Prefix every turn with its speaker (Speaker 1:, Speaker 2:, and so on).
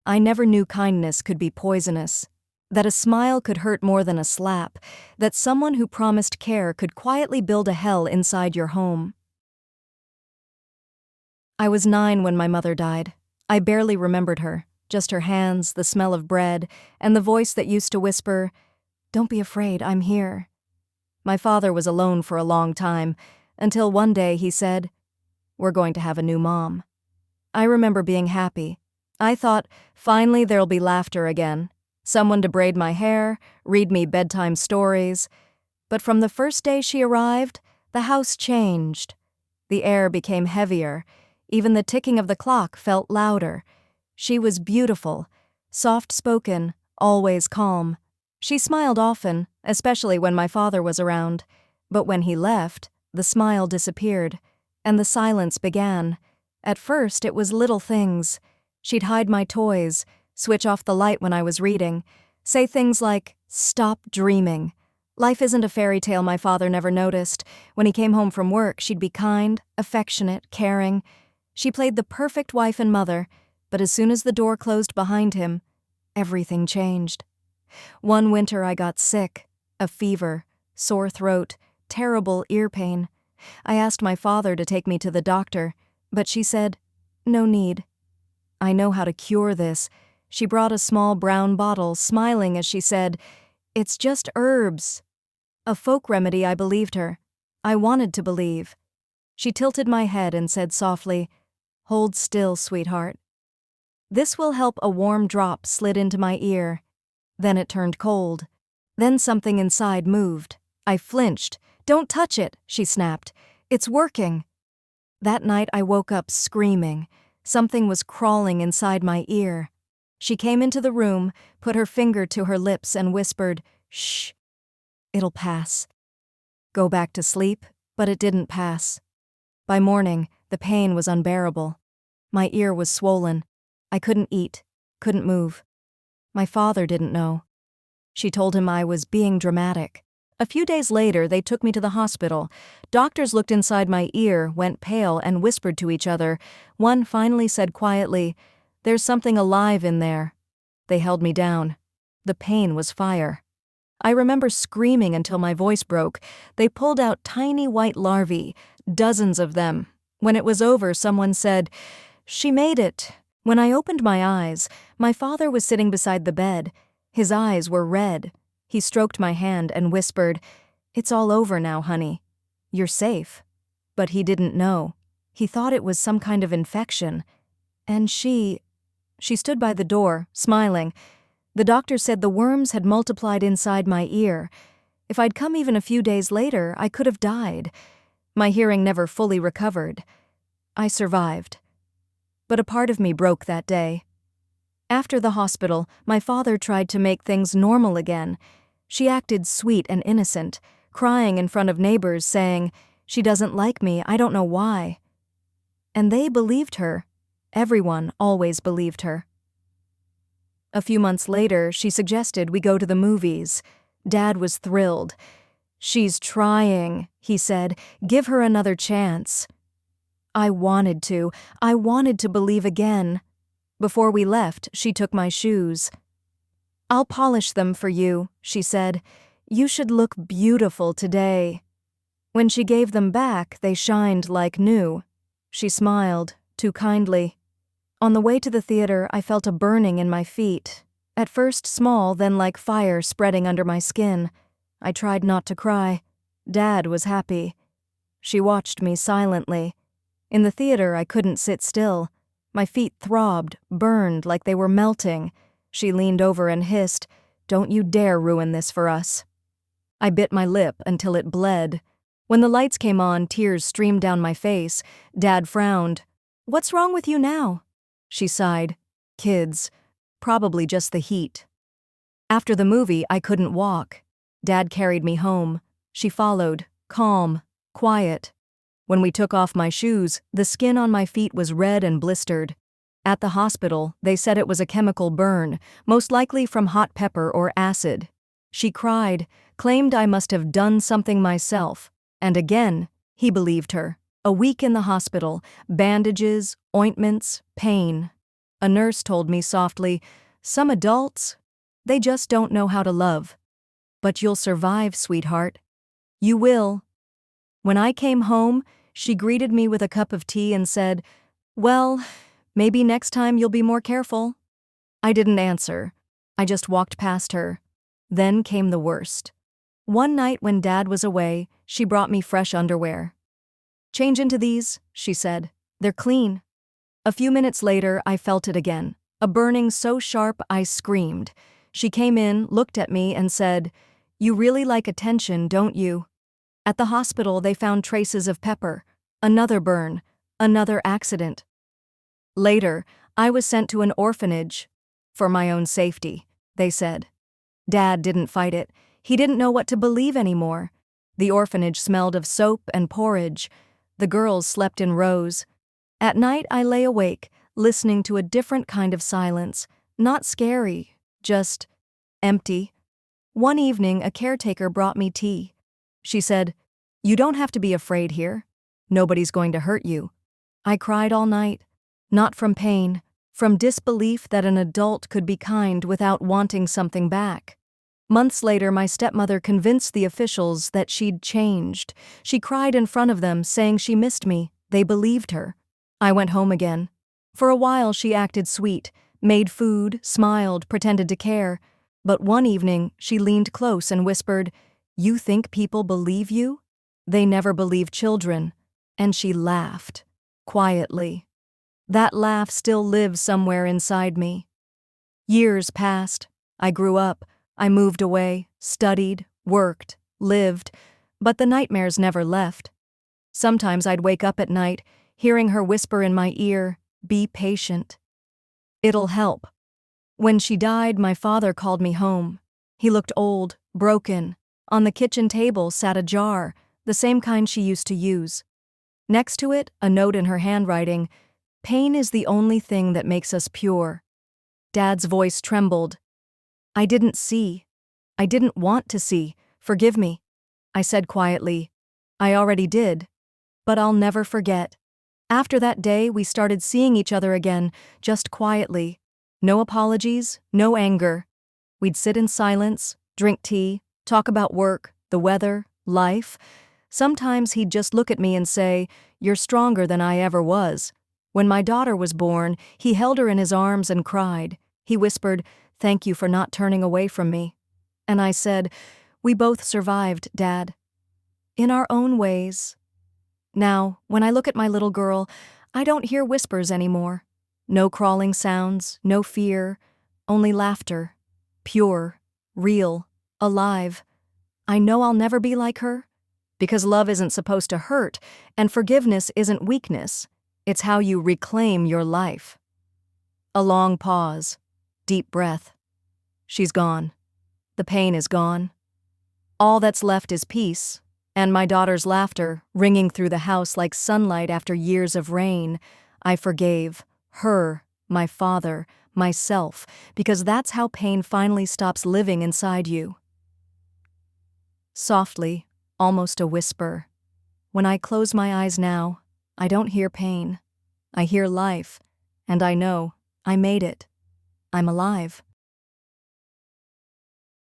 Speaker 1: I never knew kindness could be poisonous, that a smile could hurt more than a slap, that someone who promised care could quietly build a hell inside your home. I was 9 when my mother died. I barely remembered her, just her hands, the smell of bread, and the voice that used to whisper, "Don't be afraid, I'm here." My father was alone for a long time, until one day he said, "We're going to have a new mom." I remember being happy. I thought, finally there'll be laughter again, someone to braid my hair, read me bedtime stories. But from the first day she arrived, the house changed. The air became heavier. Even the ticking of the clock felt louder. She was beautiful, soft-spoken, always calm. She smiled often, especially when my father was around. But when he left, the smile disappeared, and the silence began. At first, it was little things. She'd hide my toys, switch off the light when I was reading, say things like, "Stop dreaming." Life isn't a fairy tale my father never noticed. When he came home from work, she'd be kind, affectionate, caring. She played the perfect wife and mother, but as soon as the door closed behind him, everything changed. One winter I got sick, a fever, sore throat, terrible ear pain. I asked my father to take me to the doctor, but she said, "No need." "I know how to cure this." She brought a small brown bottle, smiling as she said, "It's just herbs." A folk remedy. I believed her. I wanted to believe. She tilted my head and said softly, "Hold still, sweetheart." "This will help." A warm drop slid into my ear. Then it turned cold. Then something inside moved. I flinched. "Don't touch it," she snapped. "It's working." That night I woke up screaming. Something was crawling inside my ear. She came into the room, put her finger to her lips and whispered, "Shh, it'll pass." Go back to sleep, but it didn't pass. By morning, the pain was unbearable. My ear was swollen. I couldn't eat, couldn't move. My father didn't know. She told him I was being dramatic. A few days later, they took me to the hospital. Doctors looked inside my ear, went pale, and whispered to each other. One finally said quietly, "There's something alive in there." They held me down. The pain was fire. I remember screaming until my voice broke. They pulled out tiny white larvae, dozens of them. When it was over, someone said, "She made it." When I opened my eyes, my father was sitting beside the bed. His eyes were red. He stroked my hand and whispered, "It's all over now, honey. You're safe." But he didn't know. He thought it was some kind of infection. And she stood by the door, smiling. The doctor said the worms had multiplied inside my ear. If I'd come even a few days later, I could have died. My hearing never fully recovered. I survived. But a part of me broke that day. After the hospital, my father tried to make things normal again. She acted sweet and innocent, crying in front of neighbors, saying, "She doesn't like me, I don't know why." And they believed her. Everyone always believed her. A few months later, she suggested we go to the movies. Dad was thrilled. "She's trying," he said. "Give her another chance." I wanted to. I wanted to believe again. Before we left, she took my shoes. "I'll polish them for you," she said. "You should look beautiful today." When she gave them back, they shined like new. She smiled, too kindly. On the way to the theater, I felt a burning in my feet. At first small, then like fire spreading under my skin. I tried not to cry. Dad was happy. She watched me silently. In the theater, I couldn't sit still. My feet throbbed, burned like they were melting. She leaned over and hissed, "Don't you dare ruin this for us." I bit my lip until it bled. When the lights came on, tears streamed down my face. Dad frowned. "What's wrong with you now?" She sighed. "Kids. Probably just the heat." After the movie, I couldn't walk. Dad carried me home. She followed, calm, quiet. When we took off my shoes, the skin on my feet was red and blistered. At the hospital, they said it was a chemical burn, most likely from hot pepper or acid. She cried, claimed I must have done something myself. And again, he believed her. A week in the hospital, bandages, ointments, pain. A nurse told me softly, "Some adults, they just don't know how to love. But you'll survive, sweetheart. You will." When I came home, she greeted me with a cup of tea and said, "Well, maybe next time you'll be more careful." I didn't answer. I just walked past her. Then came the worst. One night when Dad was away, she brought me fresh underwear. "Change into these," she said. "They're clean." A few minutes later, I felt it again. A burning so sharp I screamed. She came in, looked at me, and said, "You really like attention, don't you?" At the hospital, they found traces of pepper. Another burn. Another accident. Later, I was sent to an orphanage. For my own safety, they said. Dad didn't fight it. He didn't know what to believe anymore. The orphanage smelled of soap and porridge. The girls slept in rows. At night, I lay awake, listening to a different kind of silence. Not scary, just empty. One evening, a caretaker brought me tea. She said, "You don't have to be afraid here. Nobody's going to hurt you." I cried all night. Not from pain, from disbelief that an adult could be kind without wanting something back. Months later, my stepmother convinced the officials that she'd changed. She cried in front of them, saying she missed me. They believed her. I went home again. For a while, she acted sweet, made food, smiled, pretended to care. But one evening, she leaned close and whispered, "You think people believe you? They never believe children." And she laughed, quietly. That laugh still lives somewhere inside me. Years passed. I grew up. I moved away, studied, worked, lived, but the nightmares never left. Sometimes I'd wake up at night, hearing her whisper in my ear, "Be patient. It'll help." When she died, my father called me home. He looked old, broken. On the kitchen table sat a jar, the same kind she used to use. Next to it, a note in her handwriting, "Pain is the only thing that makes us pure." Dad's voice trembled. "I didn't see. I didn't want to see. Forgive me." I said quietly, "I already did. But I'll never forget." After that day, we started seeing each other again, just quietly. No apologies, no anger. We'd sit in silence, drink tea, talk about work, the weather, life. Sometimes he'd just look at me and say, "You're stronger than I ever was." When my daughter was born, he held her in his arms and cried. He whispered, "Thank you for not turning away from me." And I said, "We both survived, Dad. In our own ways." Now, when I look at my little girl, I don't hear whispers anymore. No crawling sounds, no fear, only laughter. Pure, real, alive. I know I'll never be like her. Because love isn't supposed to hurt, and forgiveness isn't weakness. It's how you reclaim your life. A long pause. Deep breath. She's gone. The pain is gone. All that's left is peace, and my daughter's laughter, ringing through the house like sunlight after years of rain. I forgave her, my father, myself, because that's how pain finally stops living inside you. Softly, almost a whisper. When I close my eyes now, I don't hear pain. I hear life, and I know I made it. I'm alive.